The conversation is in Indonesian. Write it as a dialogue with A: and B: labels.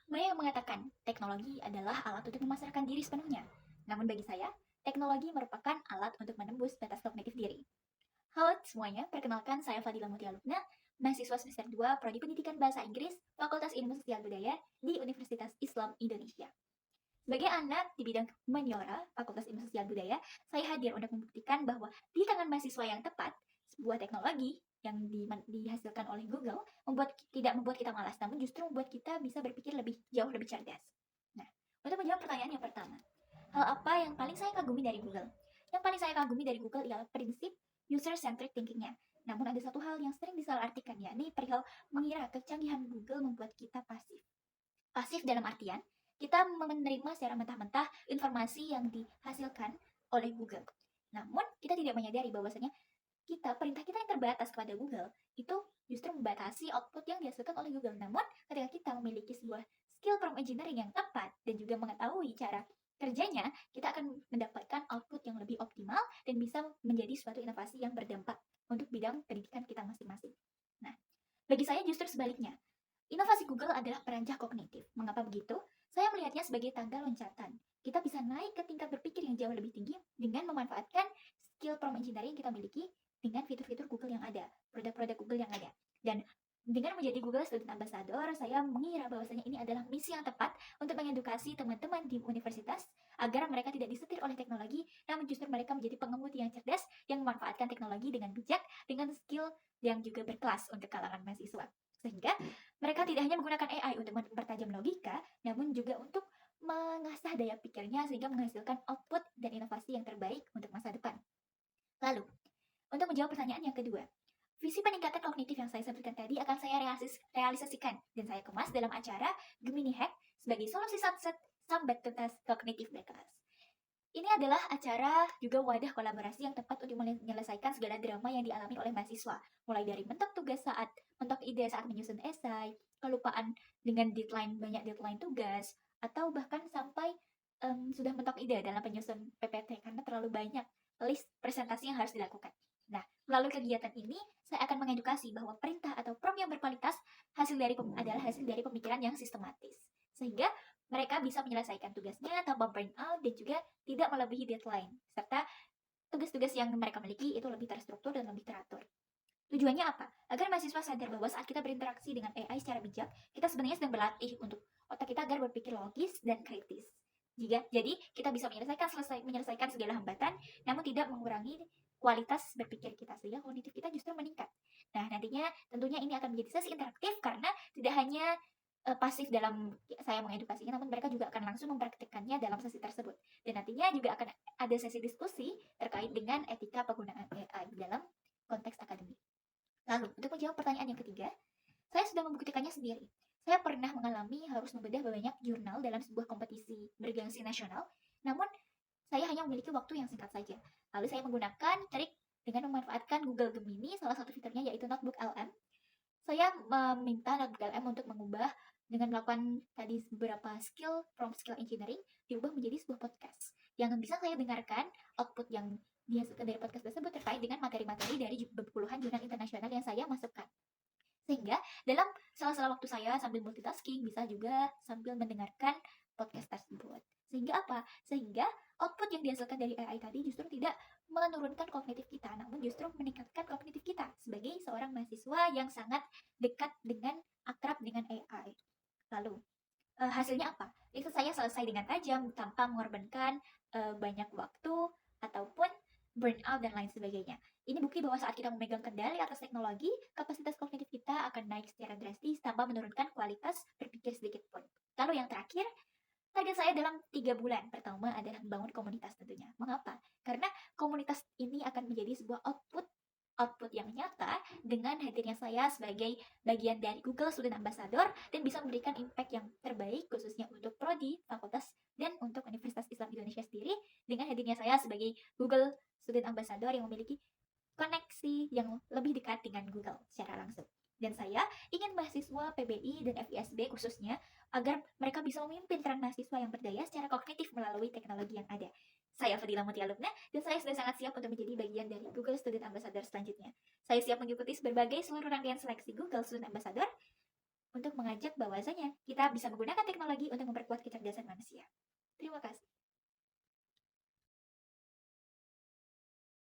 A: Banyak yang mengatakan teknologi adalah alat untuk memasarkan diri sepenuhnya. Namun bagi saya, teknologi merupakan alat untuk menembus batas kognitif diri. Halo semuanya, perkenalkan saya Fadila Mutia Lubna, mahasiswa semester 2 Prodi Pendidikan Bahasa Inggris, Fakultas Ilmu Sosial Budaya di Universitas Islam Indonesia. Sebagai anak di bidang humaniora, Fakultas Ilmu Sosial Budaya, saya hadir untuk membuktikan bahwa di tangan mahasiswa yang tepat, sebuah teknologi yang dihasilkan oleh Google tidak membuat kita malas, namun justru membuat kita bisa berpikir jauh lebih cerdas. Nah, untuk menjawab pertanyaan yang pertama, hal apa yang paling saya kagumi dari Google? Yang paling saya kagumi dari Google ialah prinsip user-centric thinking-nya. Namun ada satu hal yang sering disalahartikan, yakni perihal mengira kecanggihan Google membuat kita pasif. Pasif dalam artian, kita menerima secara mentah-mentah informasi yang dihasilkan oleh Google. Namun, kita tidak menyadari bahwasanya perintah kita yang terbatas kepada Google itu justru membatasi output yang dihasilkan oleh Google. Namun, ketika kita memiliki sebuah skill prompt engineering yang tepat dan juga mengetahui cara kerjanya, kita akan mendapatkan output yang lebih optimal dan bisa menjadi suatu inovasi yang berdampak untuk bidang pendidikan kita masing-masing. Nah, bagi saya justru sebaliknya. Inovasi Google adalah perancah kognitif. Mengapa begitu? Saya melihatnya sebagai tangga loncatan. Kita bisa naik ke tingkat berpikir yang jauh lebih tinggi dengan memanfaatkan skill prompt engineering yang kita miliki dengan fitur-fitur Google yang ada, produk-produk Google yang ada. Dan dengan menjadi Google Student Ambassador, saya mengira bahwasanya ini adalah misi yang tepat untuk mengedukasi teman-teman di universitas agar mereka tidak disetir oleh teknologi, namun justru mereka menjadi pengemudi yang cerdas yang memanfaatkan teknologi dengan bijak, dengan skill yang juga berkelas untuk kalangan mahasiswa. Sehingga mereka tidak hanya menggunakan AI untuk mempertajam logika, namun juga untuk mengasah daya pikirnya sehingga menghasilkan output dan inovasi yang terbaik untuk masa depan. Lalu, untuk menjawab pertanyaan yang kedua, visi peningkatan kognitif yang saya sebutkan tadi akan saya realisasikan dan saya kemas dalam acara Gemini Hack sebagai solusi sunset sambat tuntas kognitif berkelas. Ini adalah acara juga wadah kolaborasi yang tepat untuk menyelesaikan segala drama yang dialami oleh mahasiswa, mulai dari mentok ide saat menyusun esai, kelupaan dengan banyak deadline tugas, atau bahkan sampai sudah mentok ide dalam penyusun PPT karena terlalu banyak list presentasi yang harus dilakukan. Nah, melalui kegiatan ini, saya akan mengedukasi bahwa perintah atau prompt yang berkualitas adalah hasil dari pemikiran yang sistematis. Sehingga mereka bisa menyelesaikan tugasnya tanpa burnout dan juga tidak melebihi deadline, serta tugas-tugas yang mereka miliki itu lebih terstruktur dan lebih teratur. Tujuannya apa? Agar mahasiswa sadar bahwa saat kita berinteraksi dengan AI secara bijak, kita sebenarnya sedang berlatih untuk otak kita agar berpikir logis dan kritis. Jadi kita bisa menyelesaikan segala hambatan, namun tidak mengurangi kualitas berpikir kita sehingga kognitif kita justru meningkat. Nah, nantinya tentunya ini akan menjadi sesi interaktif karena tidak hanya pasif dalam saya mengedukasinya, namun mereka juga akan langsung mempraktikkannya dalam sesi tersebut. Dan nantinya juga akan ada sesi diskusi terkait dengan etika penggunaan AI dalam konteks akademik. Lalu, untuk menjawab pertanyaan yang ketiga, saya sudah membuktikannya sendiri. Saya pernah mengalami harus membedah banyak jurnal dalam sebuah kompetisi bergengsi nasional, namun saya hanya memiliki waktu yang singkat saja. Lalu saya menggunakan trik dengan memanfaatkan Google Gemini, salah satu fiturnya yaitu Notebook LM. Saya meminta Notebook LM untuk mengubah dengan melakukan tadi beberapa prompt skill engineering, diubah menjadi sebuah podcast yang bisa saya dengarkan output yang dihasilkan dari podcast tersebut terkait dengan materi-materi dari puluhan jurnal internasional yang saya masukkan. Sehingga dalam sela-sela waktu saya sambil multitasking bisa juga sambil mendengarkan podcast tersebut. Sehingga apa? Sehingga output yang dihasilkan dari AI tadi justru tidak menurunkan kognitif kita, namun justru meningkatkan kognitif kita sebagai seorang mahasiswa yang sangat dekat dengan akrab dengan AI. Lalu hasilnya apa? Itu saya selesai dengan tajam tanpa mengorbankan banyak waktu ataupun burnout dan lain sebagainya. Ini bukti bahwa saat kita memegang kendali atas teknologi, kapasitas kognitif kita akan naik secara drastis tanpa menurunkan kualitas berpikir sedikit pun. Lalu yang terakhir, target saya dalam 3 bulan pertama adalah membangun komunitas tentunya. Mengapa? Karena komunitas ini akan menjadi sebuah output yang nyata dengan hadirnya saya sebagai bagian dari Google Student Ambassador dan bisa memberikan impact yang terbaik khususnya untuk prodi, fakultas, dan untuk Universitas Islam Indonesia sendiri dengan hadirnya saya sebagai Google Student Ambassador yang memiliki koneksi yang lebih dekat dengan Google secara langsung. Dan saya ingin mahasiswa PBI dan FISB khususnya agar mereka bisa memimpin peran mahasiswa yang berdaya secara kognitif melalui teknologi yang ada. Saya Fadila Mutia Lubna dan saya sudah sangat siap untuk menjadi bagian dari Google Student Ambassador selanjutnya. Saya siap mengikuti berbagai seluruh rangkaian seleksi Google Student Ambassador untuk mengajak bahwasanya kita bisa menggunakan teknologi untuk memperkuat kecerdasan manusia. Terima kasih.